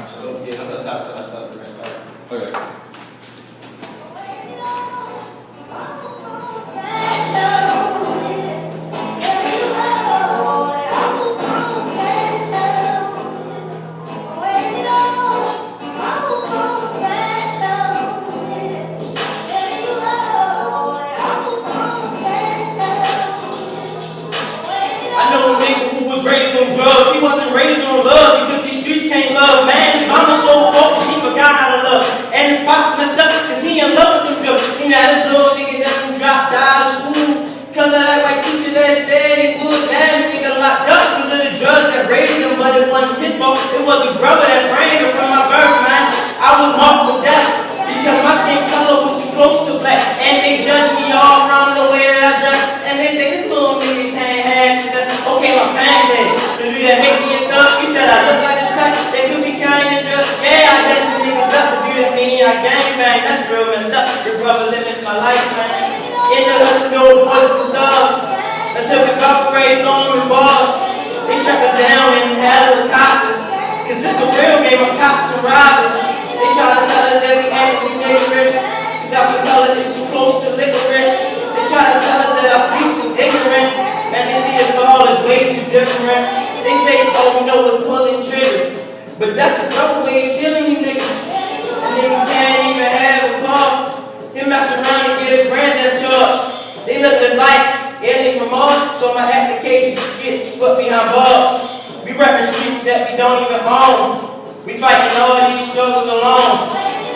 So yeah, that's the top till I start the rest. Okay. I know a nigga who was raised on drugs. He wasn't raised on love because these streets can't love. Man, his mama so broke she forgot how to love. And his pops messed up because he in love with them drugs. He now this little nigga that who dropped out of school because of that white teacher that said he would. Now this nigga locked up because of the drugs that raised him. But it wasn't his fault. It was the brother that framed him from my birth, man. I was marked with death because my skin color was too close to black. And they judged me all from the way that I dress. And they say this little nigga can't have this. Okay, my fans said, so do that make me a thug? You said I look like the type that could be kind of drug. Yeah, I guess the niggas up to do that mean I gangbang. That's real messed up. Your brother limits my life, man. In the hood, no boys and stars. Until we operate on the bars. They track us down in helicopters. Cause this a real game of cops and robbers. They try to tell us that we ain't too nigga rich. Cause our color is too close to licorice. They try to tell us that our speech is ignorant. Man, they see us all as way too different. They say all we know is pulling triggers. But that's the proper way of killing you niggas. A nigga can't even have a car. He mess around and get a brand that charge. They look just like aliens from Mars, so my application gets put behind bars. We repping streets that we don't even own. We fighting all these struggles alone.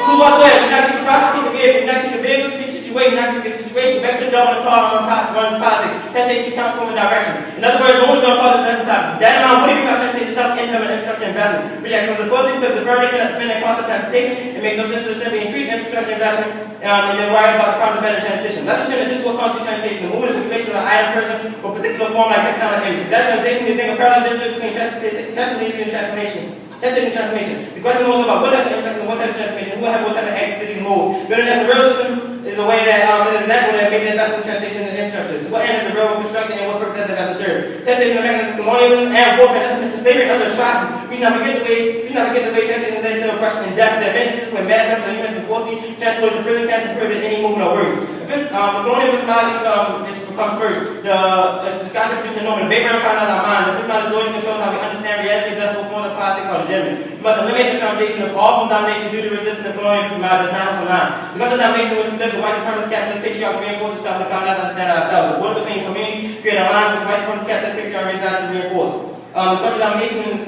Who's what's where? We're not to the prostitute, we're not to the vehicle, situation, not to the situation, back to the door in the car, run politics. Temptation can't come in direction. In other words, no one's going to cause us nothing to happen. That amount, what if you got to take this up, income and infrastructure investment? Which acts as a positive because the permanent cannot defend that cost of transportation and make no sense to simply increase infrastructure investment and then worry about the problem of better transition. Let's assume that this will constitute transportation. The movement is a relation of an item, person, or particular form like textile or image. That transportation, you think a parallel difference between transportation and transformation. Transportation and transformation. The question is also about what type of impact and what type of transformation, who have what type of access to these modes. Building as a rail system is a way that is an example that makes the investment in transportation and infrastructure. To what end is the railroad constructed and what purpose has the investment served? Transportation is a mechanism of colonialism and warfare. That's a slavery and other atrocities. We not forget the way transportation led to oppression and death. There are many instances where mass numbers of humans before the transported to prison camps and prohibited any movement or worse. The colonial personality comes first. The scholarship is the norm. The Beazer of our mind. The personality controls how we understand reality, thus what forms of politics are legitimate. We must eliminate the foundation of all from domination due to resistance to colonial personality does not align. Because of domination which we live, the white supremacist capitalist patriarchy reinforces itself and found out to understand ourselves. The border between communities create a line which white supremacist capitalist patriarchy is designed to reinforce. The cultural domination is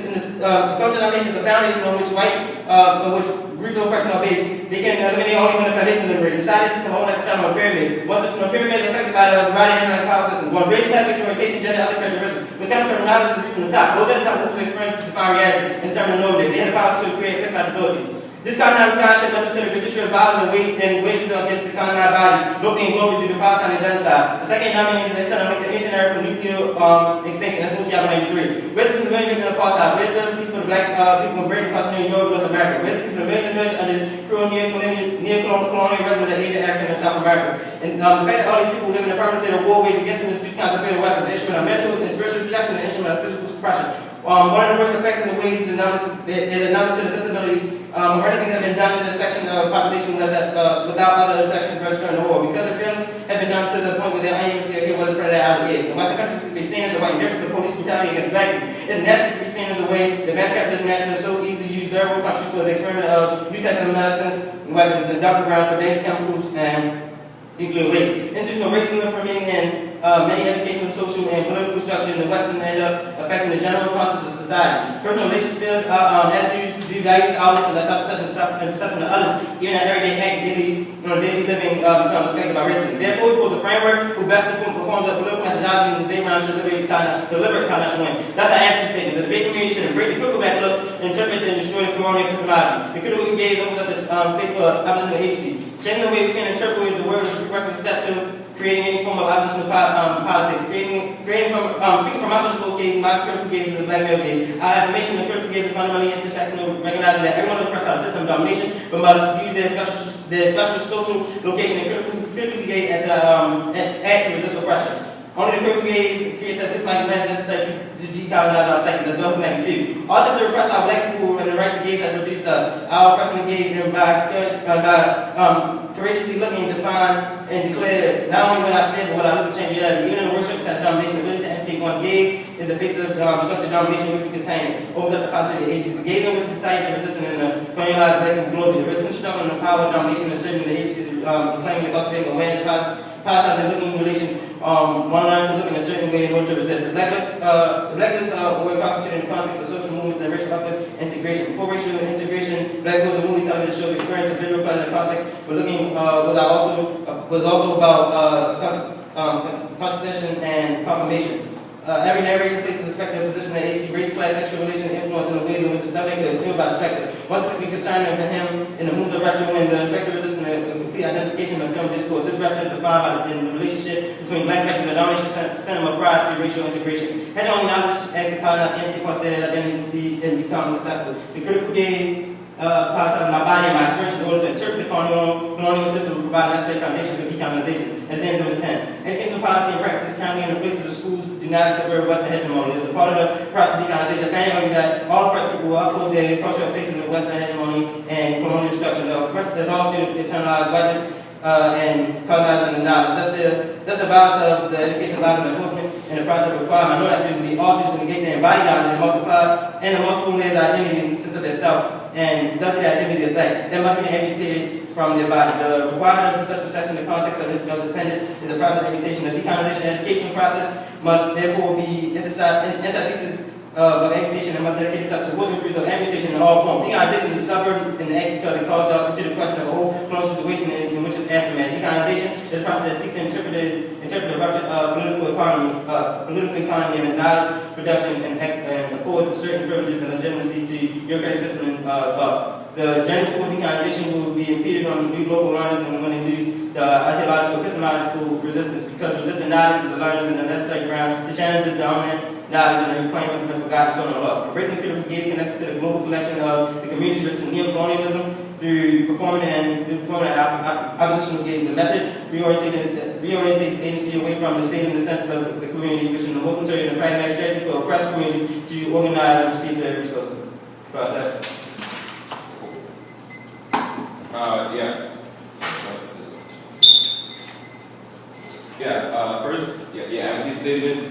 the foundation on which group of oppression are based. They can eliminate only when the foundation is liberated. Society system hold like a child on a pyramid. One system of pyramid is affected by the variety of power systems. One race, class, sexual orientation, gender, other characteristics. Mechanical knowledge is from the top. Those at the top whose experience to define reality and determine normative. They have the power to create personality. This colonized scholarship understood the British violence and wages against the colonized bodies, locally and globally due to Palestine and genocide. The second nomination is external link to missionary for nuclear extinction. That's Luciano 93. Where's the million victims of apartheid? Where's the peace for the black people in Britain, Continental Europe, North America? Where's the people of millions under cruel neo-colonial regimen of Asian, African, and South America? And the fact that all these people live in a permanent state of war waged against them is two kinds of fatal weapons, the instrument of mental and spiritual rejection, and the instrument of physical suppression. One of the worst effects in the ways is a number to the sensibility of anything that has been done in the section of population without other sections registering the war. Because the feelings have been done to the point where they're unable to say, okay, what the threat of that is. The white country is seen as the white indifference to police brutality against black people. It's naturally to be seen as the way the mass capitalist nationalists so easily use their own countries for the experiment of new types of medicines, weapons, and doctor grounds for dangerous chemicals and nuclear waste. Institutional racism permitting in many educational, social, and political structures in the West end up affecting the general conscience of society. Personal relations, feelings, attitudes, values, outlooks, and perception of others, even in everyday act, daily living becomes affected by racism. Therefore, we pose a framework who best performs a political methodology in the debate around should deliberate cognition win. That's our empty statement. The debate community should embrace the critical backlook, interpret and destroy the colonial epistemology. The critical gaze opens up the space for oppositional agency. Changing the way we see and interpret the word is a prerequisite step to creating any form of oppositional politics. Speaking from my social gaze, my critical gaze is the black male gaze. Our affirmation of the critical gaze is fundamentally intersectional, recognizing that everyone is oppressed by the system of domination, but must use their special social location and critically gaze at to resist oppression. Only the critical gaze creates a epistemological lens necessary to decolonize our psyche. That's Bill 92. Also to repress our black people and the right to gaze that reduced us. Our oppression engaged them by courageously looking to find and declare not only when I stand, but what I look to change reality. Even in the worship that domination, ability to amputate one's gaze in the face of structured domination which we contain it. Opens up the possibility of agency. The gaze in which society is resisting in the colonialized black people globally. The resistant struggle and the power of domination and asserting the agency, claiming the cultivating awareness, politicizing looking relations. One learns to look in a certain way in order to resist. The blacklist were constituted in the context of social movements and racial uplift integration. Before racial integration, black girls and movie television shows experience of visual pleasure context. But looking was also about condescension and confirmation. Every narration places a spectator position that agency, race, class, sexual relation, influence in the ways in which the subject is filled by the spectator. One could be concerning for him in the moves of rapture when the spectator resisting the complete identification of film discourse. This rapture is defined by the relationship between black spectators and the domination cinema prior to racial integration. Hegemony knowledge as the colonized entity cause their identity and become successful. The critical gaze politicizes my body and my experience in order to interpret the colonial system and provide a necessary foundation for decolonization. At the end of his 10. Educational policy and practices currently in the places of schools do not subvert Western hegemony. As a part of the process of decolonization, family that all oppressed people will uphold their culture facing the Western hegemony and colonial destruction. There's all students internalize whiteness and colonizing the knowledge. That's the balance of the education, laws, and enforcement in the process of requiring minority students to be all students to negate their embodied knowledge and multiply in the multiple layers of identity in the sense of their self, and thus the identity is that must be amputated from their body. The requirement of such success in the context of independent is the process of amputation. The decolonization educational process must therefore be antithesis of amputation and must dedicate itself to working freeze of amputation in all forms. Decolonization is stubborn in the act because it calls up into the question of the whole colonial situation in which it's aftermath. Decolonization is a process that seeks to interpret the rupture of political economy and the knowledge production and accord to certain privileges and legitimacy to bureaucratic system and law. The journey toward decolonization will be impeded on new global learners and when they lose the ideological, epistemological resistance, because resistant knowledge is the learners and the necessary ground to challenge the dominant knowledge and the reclaiming has been forgotten, stolen, or lost. Embracing the critical gaze connects to the global collection of the community's resisting neocolonialism through performing oppositional gaze. The method reorientates agency away from the state and the senses of the community, which is the voluntary and the pragmatic strategy for oppressed communities to organize and receive their resources. Advocacy statement.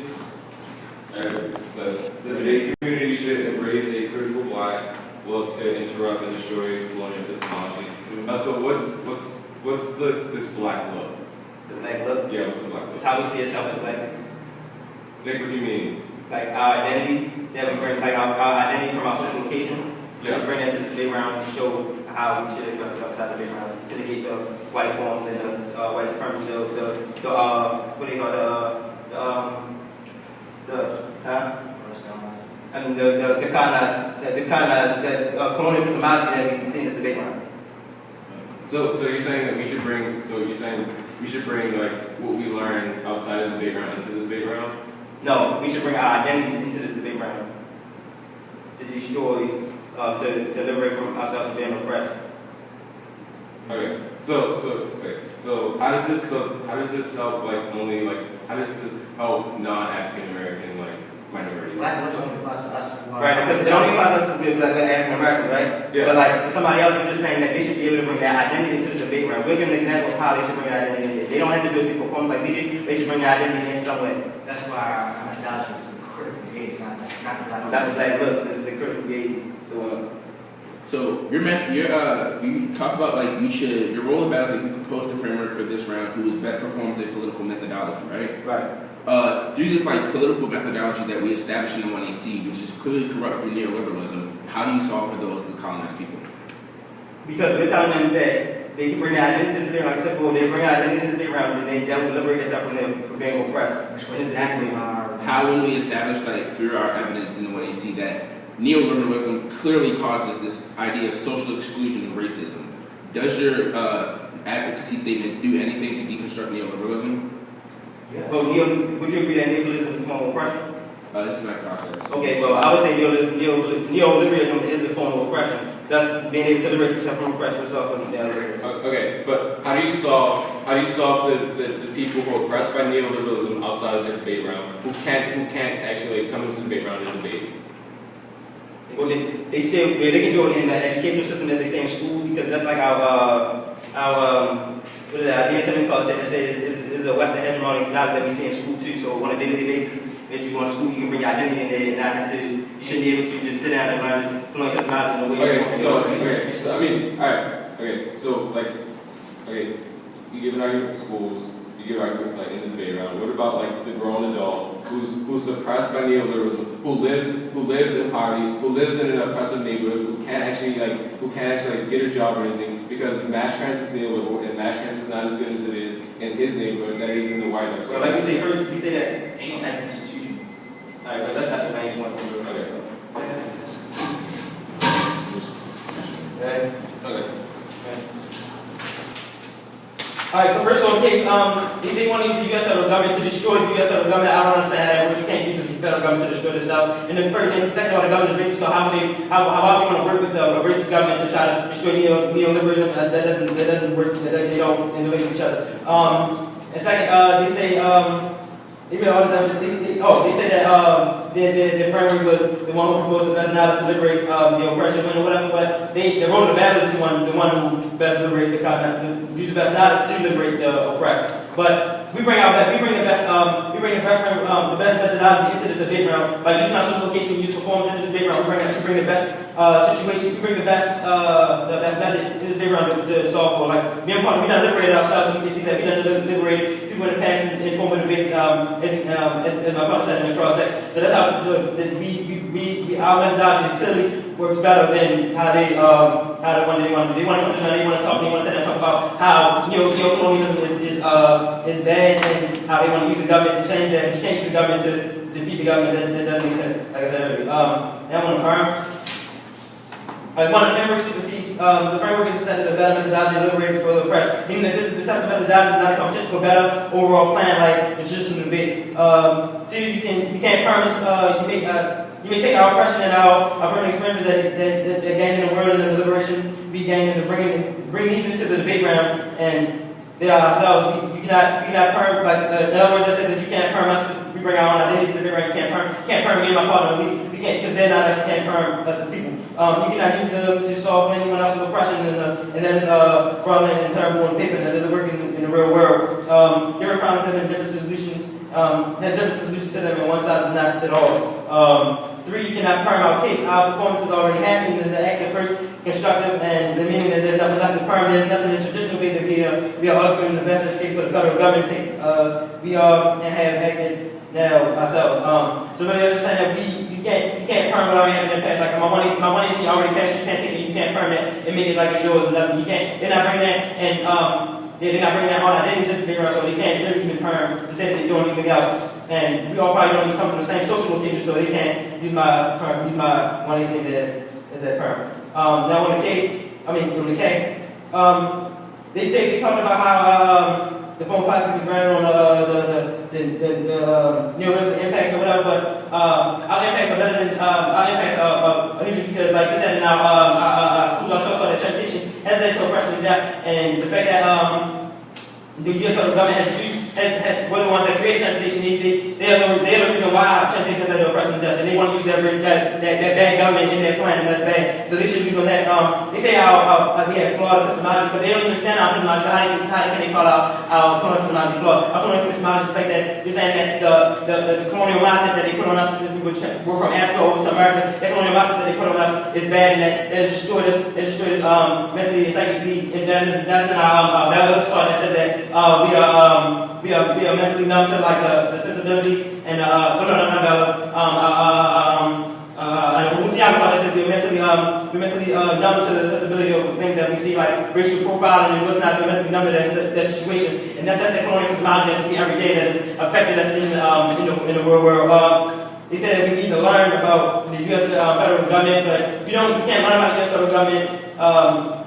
The community should embrace a critical black look to interrupt and destroy colonial epistemology. So what's this black look? The black look? Yeah, what's the black look? It's how we see ourselves as black. Nick, what do you mean? Like our identity that we bring, like our identity from our social location. Yeah. We bring that to the background to show how we should express ourselves outside the background, to negate the white forms and the white supremacy, what do you call the colonial epistemology that we see as the background. So you're saying that we should bring like what we learn outside of the background into the background? No, we should bring our identities into the background to destroy, to liberate from ourselves from being oppressed. Okay. So how does this help how does this help non-African American minorities? Black ones only applies to us. Right, because it only applies us to be black African Americans, right? Yeah. But like for somebody else, we're just saying that they should be able to bring their identity into the background. We're giving an example of how they should bring their identity in. They don't have to do it perform like we do. They should bring their identity in some way. That's why our methodology is critical gaze, not the black. That's what black looks. This is the critical gaze. So you talk about your role in battle is you propose the framework for this round who is best performs a political methodology, right? Right. Through this political methodology that we established in the 1AC, which is clearly corrupt through neoliberalism, how do you solve for those colonized people? Because we're telling them that they can bring their identity to the background. Like I said, well, they bring their identity to the background, and that will liberate themselves from being oppressed. Which was exactly our. How when we establish through our evidence in the 1AC that neoliberalism clearly causes this idea of social exclusion and racism. Does your advocacy statement do anything to deconstruct neoliberalism? Yes. Well, would you agree that neoliberalism is a form of oppression? This is my process. Okay, well, I would say neoliberalism is a form of oppression. Thus, being able to liberate yourself from oppression yourself from neoliberalism. Okay, but how do you solve how do you solve the people who are oppressed by neoliberalism outside of the debate round, who can't actually come into the debate round and debate? Well, they can do it in the educational system, as they say in school, because that's like our what is that? DSM calls it. They say is a Western hegemonic knowledge that we see in school too. So on a daily basis, if you go to school, you can bring your identity in there and not have to. You shouldn't be able to just sit down and learn this fluent knowledge in the way. So I mean, all right. Okay, so like, okay, you give an argument for schools. You give an argument like in the debate round. What about like the grown adult who's suppressed by neoliberalism, who lives in poverty, who lives in an oppressive neighborhood, who can't actually get a job or anything because mass transit is neoliberal and mass transit is not as good as it is in his neighborhood that is in the White House. Well, like we say first, we say that any type of institution. All right, but that's not the main one. Okay. Okay. All right, so first on case, if they want to use the U.S. federal government to destroy the U.S. federal government, I don't understand that, but you can't use the federal government to destroy itself. And then second of all, the government is racist, so how do you want to work with a racist government to try to destroy neoliberalism? That doesn't work, they don't interlink with each other. And second, they say, they say that the framework was the one who proposed the best knowledge to liberate the oppression or whatever, but the role of the battle is the one who best liberates the use the best knowledge to liberate the oppressed. But we bring the best methodology into the debate round by using our social location, we use performance into the debate round. We bring the best situation, we bring the best method into the debate round to solve for. Like me and Paul, we done liberated ourselves, so we can see that we done liberated people in the past in formal debates, as my partner said in the cross sex. So that's how our methodology is clearly works better than how the one they want to come to, they want to talk, they want to sit and talk about how colonialism is bad and how they want to use the government to change that. But you can't use the government to defeat the government. That doesn't make sense. Like I said earlier. Now on the perm. One of the frameworks supersedes the framework is a set of better methodology liberated for the oppressed. Meaning that this is the test of methodology is not a competition for better overall plan like the traditional debate. Two, you can't promise you may take our oppression and our personal experiences that gained in the world and the liberation we gained and bring these into the debate round and they are ourselves. You cannot perm in other words, I said that you can't perm us. We bring our own identity to the debate round. You can't perm me and my partner. We can't because they're not us. You can't perm us as people. You cannot use them to solve anyone else's oppression and that is fraudulent and terrible on paper and that doesn't work in the real world. Different problems have different solutions. Has different solutions to them and one side does not fit all. Three, you cannot perm our case. Our performance has already happened in the act of first constructive and the meaning that there's nothing left to perm. There's nothing in the traditional way that we are arguing the best education for the federal government to take. We have acted now ourselves. So really, I'm just saying that you can't perm without having an impact. Like my one AC already passed. You can't take it. You can't perm that and make it like it's yours or nothing. You can't. They're not bringing that and they're not bringing that on identity to the bigger, so they can't really even perm to say that they're doing anything else. And we all probably don't even come from the same social location, so they can't use my one AC as that perm. Now on the case, on the K, they talked about how the foreign policies is granted on the neoliberal impacts or whatever, but our impacts are better than our impacts are hugely because, like you said, in our talk about that transition has led to oppression and death, and the fact that the U.S. federal government were the ones that created transportation. They're the reason why transportation led to oppression and death, and they want to use that bad government in their plan, and that's bad. So they should use on that. They say how we have flawed epistemology, but they don't even understand our epistemology. So how can they call our colonial epistemology flawed? Our colonial epistemology is the fact that you're saying that the colonial mindset that they put on us since we were from Africa over to America, that colonial mindset that they put on us is bad, and that has destroyed us. It destroyed us mentally and psychically, and that's in our Bell Hooks that says that we are mentally numb to like the sensibility and not Bell Hooks. Says we're mentally numb to the sensibility of things that we see like racial profiling and what's not. We're mentally numb to that situation, and that's the colonial cosmology that we see every day that has affected us in the world. They said that we need to learn about the U.S. federal government, but we can't learn about the U.S. federal government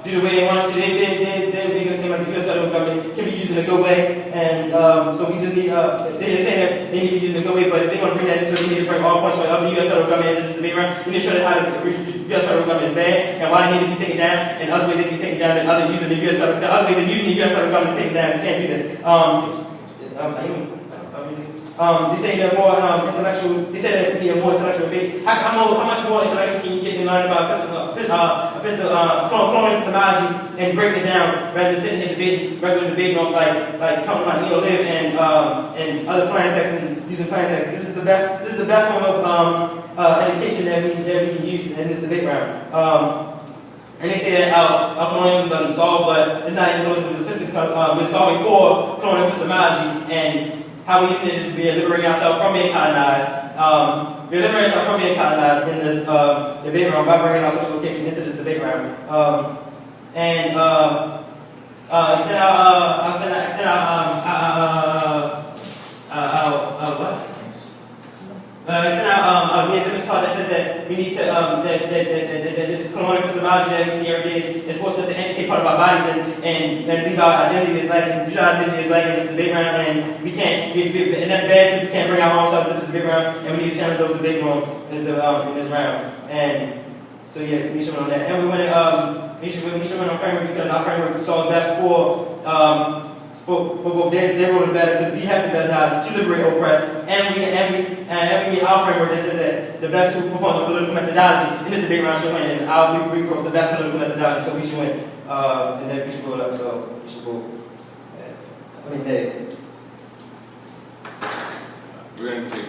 do the way they want us to. They make it seem like the U.S. federal government can be used using a good way, and so we just need, they're saying that they need to be using a good way, but if they want to bring that into, they need to bring all points of the U.S. federal government into this debate round. We need to show them how the U.S. federal government is bad, and why they need to be taken down, and other ways they can be taken down than other using the U.S. federal, the other ways than using the U.S. federal government to take it down. We can't do that. They say they're more intellectual. They say that we need a more intellectual debate. How much more intellectual can you get to learn about cloning epistemology and break it down rather than sitting here debating, regular debating on like talking about neo-lib and other plain text and using plain text. This is the best form of education that we can use in this debate round. And they say that our colonialism doesn't solve, but it's not even colonialism. We're solving for colonial epistemology and how we use it to liberating ourselves from being colonized. We're liberating ourselves from being colonized in this debate round by bringing our social location into this debate round. Beazer called that said that we need to that this colonial epistemology that we see every day is forced us to amputate part of our bodies and leave our identity as lacking, leave our identity as lacking in this debate round, and we can't, and that's bad because we can't bring our own self to this debate round, and we need to challenge those debate norms in this round. And so yeah, we should win on that, and we should win on framework because our framework solves best for both their role is better because we have the best knowledge to liberate oppressed, and we need our framework that says that the best who performs the political methodology in this debate round should win, and we perform the best political methodology, so we should win, and then we should go up, so we should go. We're going to take